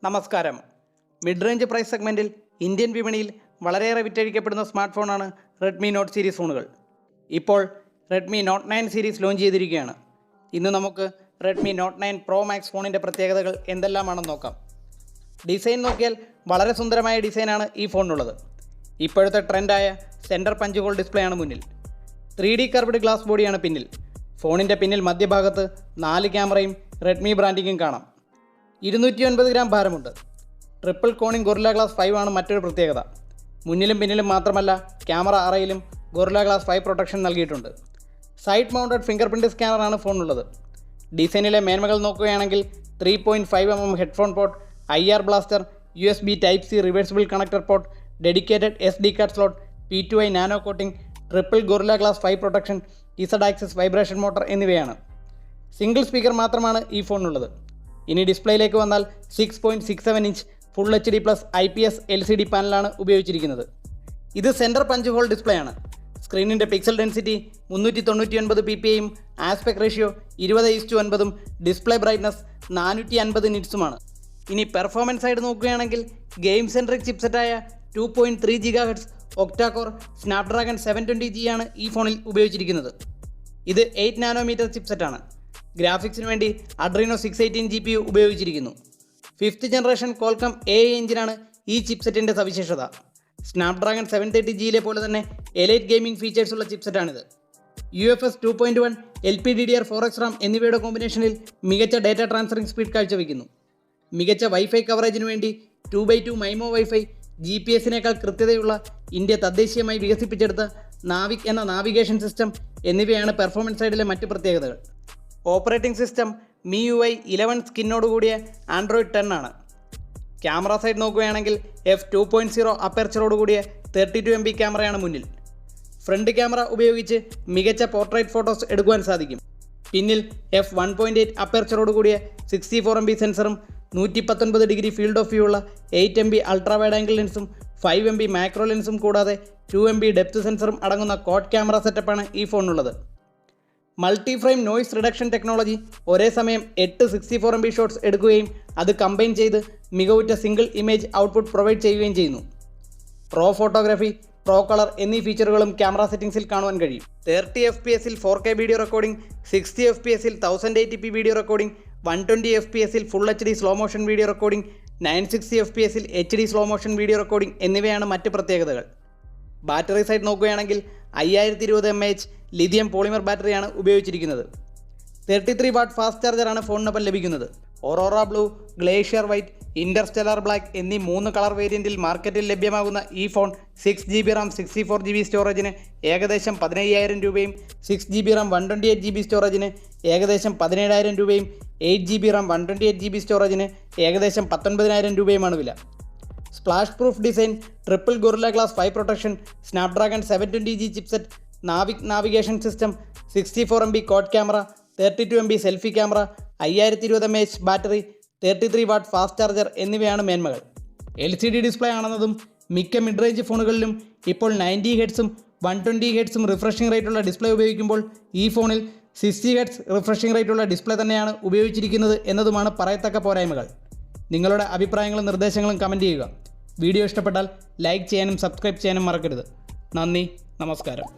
നമസ്കാരം. Mid range price സെഗ്മെൻറ്റിൽ Indian വിപണിയിൽ വളരെയേറെ വിറ്റഴിക്കപ്പെടുന്ന സ്മാർട്ട് ഫോണാണ് റെഡ്മി നോട്ട് സീരീസ് ഫോണുകൾ. ഇപ്പോൾ റെഡ്മി നോട്ട് 9 സീരീസ് ലോഞ്ച് ചെയ്തിരിക്കുകയാണ്. ഇന്ന് നമുക്ക് റെഡ്മി നോട്ട് 9 പ്രോ മാക്സ് ഫോണിൻ്റെ പ്രത്യേകതകൾ എന്തെല്ലാമാണെന്ന് നോക്കാം. ഡിസൈൻ നോക്കിയാൽ വളരെ സുന്ദരമായ ഡിസൈനാണ് ഈ ഫോണിനുള്ളത്. ഇപ്പോഴത്തെ ട്രെൻഡായ സെൻറ്റർ പഞ്ച് ഹോൾ ഡിസ്പ്ലേ ആണ് മുന്നിൽ. 3D കർവ്ഡ് ഗ്ലാസ് ബോഡിയാണ് പിന്നിൽ. ഫോണിൻ്റെ പിന്നിൽ മധ്യഭാഗത്ത് 4 ക്യാമറയും റെഡ്മി ബ്രാൻഡിങ്ങും കാണാം. 290 ഗ്രാം ഭാരമുണ്ട്. ട്രിപ്പിൾ കോണിംഗ് ഗൊറില്ല ഗ്ലാസ് 5 ആണ് മറ്റൊരു പ്രത്യേകത. മുന്നിലും പിന്നിലും മാത്രമല്ല ക്യാമറ അറയിലും ഗൊറില്ല ഗ്ലാസ് 5 പ്രൊട്ടക്ഷൻ നൽകിയിട്ടുണ്ട്. സൈഡ് മൗണ്ടഡ് ഫിംഗർ പ്രിൻറ്റ് സ്കാനറാണ് ഫോണിനുള്ളത്. ഡിസൈനിലെ മേന്മകൾ നോക്കുകയാണെങ്കിൽ 3.5 mm headphone port, IR blaster, USB Type-C reversible connector port, dedicated SD card slot, P2i nano coating, triple Gorilla glass 5 protection, Z-ആക്സിസ് വൈബ്രേഷൻ മോട്ടർ എന്നിവയാണ്. Single speaker മാത്രമാണ് ഈ ഫോണിനുള്ളത്. ഇനി ഡിസ്പ്ലേയിലേക്ക് വന്നാൽ 6.67 inch full HD+ IPS LCD പാനലാണ് ഉപയോഗിച്ചിരിക്കുന്നത്. ഇത് സെൻറ്റർ പഞ്ച് ഹോൾ ഡിസ്പ്ലേ ആണ്. സ്ക്രീനിൻ്റെ pixel density 399 ppi, aspect ratio 20:9, display brightness 450 നിറ്റ്സുമാണ്. ഇനി പെർഫോമൻസ് സൈഡ് നോക്കുകയാണെങ്കിൽ ഗെയിം സെൻട്രിക് ചിപ്സെറ്റായ 2.3 GHz ഒക്ടാ-കോർ സ്നാപ്ഡ്രാഗൺ 720G ആണ് ഈ ഫോണിൽ ഉപയോഗിച്ചിരിക്കുന്നത്. ഇത് 8 നാനോമീറ്റർ ചിപ്സെറ്റാണ്. ഗ്രാഫിക്സിന് വേണ്ടി Adreno 618 GPU ഉപയോഗിച്ചിരിക്കുന്നു. 5th generation Qualcomm AI എഞ്ചിനാണ് ഈ ചിപ്സെറ്റിൻ്റെ സവിശേഷത. സ്നാപ്ഡ്രാഗൺ 730Gയിലെ പോലെ തന്നെ elite gaming ഫീച്ചേഴ്സുള്ള ചിപ്സെറ്റാണിത്. UFS 2.1, LPDDR4X RAM എന്നിവയുടെ കോമ്പിനേഷനിൽ മികച്ച ഡാറ്റ ട്രാൻസ്ഫറിംഗ് സ്പീഡ് കാഴ്ചവെക്കുന്നു. മികച്ച വൈഫൈ കവറേജിന് വേണ്ടി 2x2 MIMO WiFi, GPS-നേക്കാൾ കൃത്യതയുള്ള ഇന്ത്യ തദ്ദേശീയമായി വികസിപ്പിച്ചെടുത്ത നാവിക് എന്ന നാവിഗേഷൻ സിസ്റ്റം എന്നിവയാണ് പെർഫോമൻസ് സൈഡിലെ മറ്റ് പ്രത്യേകതകൾ. ഓപ്പറേറ്റിംഗ് സിസ്റ്റം MIUI 11 സ്കിന്നോടുകൂടിയ ആൻഡ്രോയിഡ് 10 ആണ്. ക്യാമറ സൈഡ് നോക്കുകയാണെങ്കിൽ f2.0 അപ്പർച്ചറോടുകൂടിയ 32 MP ക്യാമറയാണ് മുന്നിൽ. ഫ്രണ്ട് ക്യാമറ ഉപയോഗിച്ച് മികച്ച പോർട്രേറ്റ് ഫോട്ടോസ് എടുക്കുവാൻ സാധിക്കും. പിന്നിൽ f1.8 അപ്പർച്ചറോടുകൂടിയ 64 MP സെൻസറും 119 ഡിഗ്രി ഫീൽഡ് ഓഫ് വ്യൂ ഉള്ള 8 MP അൾട്രാ വൈഡ് ആംഗിൾ ലെൻസും 5 MP മാക്രോ ലെൻസും കൂടാതെ 2 MP ഡെപ്ത് സെൻസറും അടങ്ങുന്ന കോഡ് ക്യാമറ സെറ്റപ്പാണ് ഈ ഫോണിനുള്ളത്. Multi frame noise reduction technology ഒരേ സമയം 8 64 MP ഷോട്ട്സ് എടുക്കുകയും അത് കമ്പൈൻ ചെയ്ത് മികവുറ്റ സിംഗിൾ ഇമേജ് ഔട്ട്പുട്ട് പ്രൊവൈഡ് ചെയ്യുകയും ചെയ്യുന്നു. പ്രോ ഫോട്ടോഗ്രാഫി, പ്രോ കളർ എന്നീ ഫീച്ചറുകളും ക്യാമറ സെറ്റിംഗ്സിൽ കാണുവാൻ കഴിയും. 30 FPS-ൽ 4K വീഡിയോ റെക്കോർഡിംഗ്, 60 FPS-ൽ 1080p വീഡിയോ റെക്കോർഡിംഗ്, 120 FPS-ൽ full HD slow motion video recording, 960 FPS-ൽ HD slow motion video recording എന്നിവയാണ് മറ്റ് പ്രത്യേകതകൾ. ബാറ്ററി സൈഡ് നോക്കുകയാണെങ്കിൽ 5020 mAh ലിഥിയം പോളിമർ ബാറ്ററിയാണ് ഉപയോഗിച്ചിരിക്കുന്നത്. 33 വാട്ട് ഫാസ്റ്റ് ചാർജറാണ് ഫോണിനൊപ്പം ലഭിക്കുന്നത്. Aurora blue, glacier white, interstellar black എന്നീ 3 കളർ വേരിയൻറ്റിൽ മാർക്കറ്റിൽ ലഭ്യമാകുന്ന ഈ ഫോൺ 6GB RAM 64GB സ്റ്റോറേജിന് ഏകദേശം 15,000 രൂപയും 6GB RAM 128GB സ്റ്റോറേജിന് ഏകദേശം 17,000 രൂപയും 8GB RAM 128GB സ്റ്റോറേജിന് ഏകദേശം 19,000 രൂപയുമാണ് വില. Splash proof design, triple Gorilla glass 5 protection, Snapdragon 720G chipset, NavIC navigation system, 64 MP code camera, 32 MP selfie camera, 5020 mAh battery, 33 what fast charger എന്നിവയാണ് മേന്മകൾ. LCD display ആണെന്നതും മിക്ക mid range ഫോണുകളിലും ഇപ്പോൾ 90 Hz 120 Hz refreshing റേറ്റുള്ള display ഉപയോഗിക്കുമ്പോൾ ഈ ഫോണിൽ 60 Hz refreshing റേറ്റുള്ള display തന്നെയാണ് ഉപയോഗിച്ചിരിക്കുന്നത് എന്നതുമാണ് പറയത്തക്ക പോരായ്മകൾ. നിങ്ങളുടെ അഭിപ്രായങ്ങളും നിർദ്ദേശങ്ങളും കമൻറ്റ് ചെയ്യുക. വീഡിയോ ഇഷ്ടപ്പെട്ടാൽ ലൈക്ക് ചെയ്യാനും സബ്സ്ക്രൈബ് ചെയ്യാനും മറക്കരുത്. നന്ദി, നമസ്കാരം.